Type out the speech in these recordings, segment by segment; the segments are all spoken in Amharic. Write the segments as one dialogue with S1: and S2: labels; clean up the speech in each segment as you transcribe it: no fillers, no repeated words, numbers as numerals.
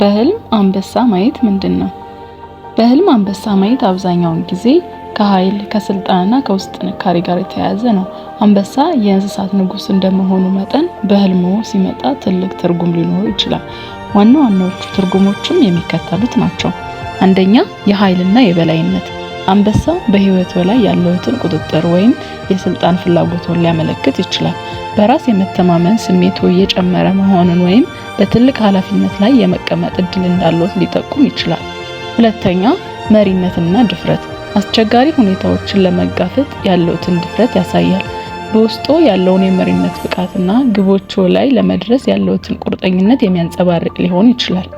S1: በህልም አንበሳ ማየት ምንድነው? በህልም አንበሳ ማየት አብዛኛውን ጊዜ ከኃይል፣ ከስልጣንና ከውስጥ ጥንካሬ ጋር የተያያዘ ነው። አንበሳ የእንስሳት ንጉስ እንደመሆኑ መጠን በህልሙ ሲመጣ ትልቅ ትርጉም ሊኖረው ይችላል። ዋና ዋናዎቹ ትርጉሞችም የሚከተሉት ናቸው። አንደኛ፣ የኃይልና የበላይነት። አንበሳ በህይወቱ ላይ ያለውን ቁጥጥር ወይም የስልጣን ፍላጎትን ሊያመለክት ይችላል። በራስ የመተማመን ስሜቱ እየጨመረ መሆኑን ወይም በትልቅ ኃላፊነት ላይ የመቀመጥ እድል እንዳለው ሊጠቁም ይችላል። ሁለተኛ፣ መሪነትና ድፍረት። አስቸጋሪ ሁኔታዎችን ለመጋፈጥ ያለውን ድፍረት ያሳያል። በውስጡ ያለውን የመሪነት ብቃትና ግቦቹ ላይ ለመድረስ ያለውን ቁርጠኝነት የሚያንጸባርቅ ሊሆን ይችላል።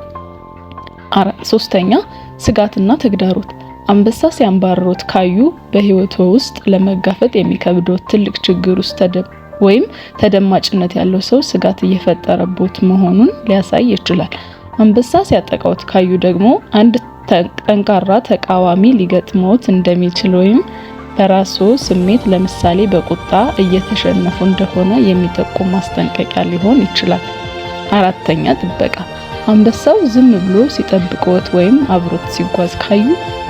S1: ሶስተኛ፣ ስጋትና ተግዳሮት። አንበሳ ሲያንባርሩት ካዩ በህይወቱ ውስጥ ለመጋፈጥ የሚከብደው ትልቅ ችግር ውስጥ ተደማጭነት ያለው ሰው ስጋት እየፈጠረበት መሆኑን ሊያሳይ ይችላል። አንበሳ ሲያጠቃውት ካዩ ደግሞ አንድ ጠንካራ ተቃዋሚ ሊገጥመውት እንደሚችል ወይም በራሱ ስሜት ለምሳሌ በቁጣ እየተሸነፉ እንደሆነ የሚጠቁም ማስጠንቀቂያ ሊሆን ይችላል። አራተኛ፣ ጥበቃ። አንበሳው ዝም ብሎ ሲጠብቅዎት ወይም አብሮት ሲጓዝ ካዩ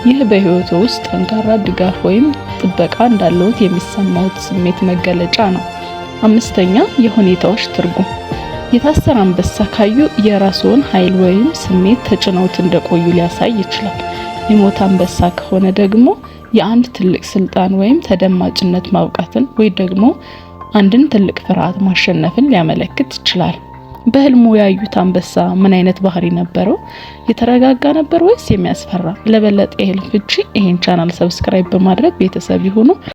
S1: ይህ በህይወቱ ውስጥ ጠንካራ ድጋፍ ወይም ጥበቃ እንዳለዎት የሚሰማዎት ስሜት መገለጫ ነው። አምስተኛ፣ የሁኔታዎች ትርጉም። የታሰረ አንበሳ ካዩ የራስዎን ኃይል ወይም ስሜት ተጭነውት እንደቆዩ ሊያሳይ ይችላል። የሞተ አንበሳ ከሆነ ደግሞ የአንድ ትልቅ ስልጣን ወይም ተደማጭነት ማብቃትን ወይ ደግሞ አንድን ትልቅ ፍርሃት ማሸነፍን ሊያመለክት ይችላል። በህልሙ ያዩት አንበሳ ምን አይነት ባህሪ ነበረው? የተረጋጋ ነበር ወይስ የሚያስፈራ? ለበለጠ የህልም ፍቺ ይሄን ቻናል ሰብስክራይብ በማድረግ ቤተሰብ ይሁኑ።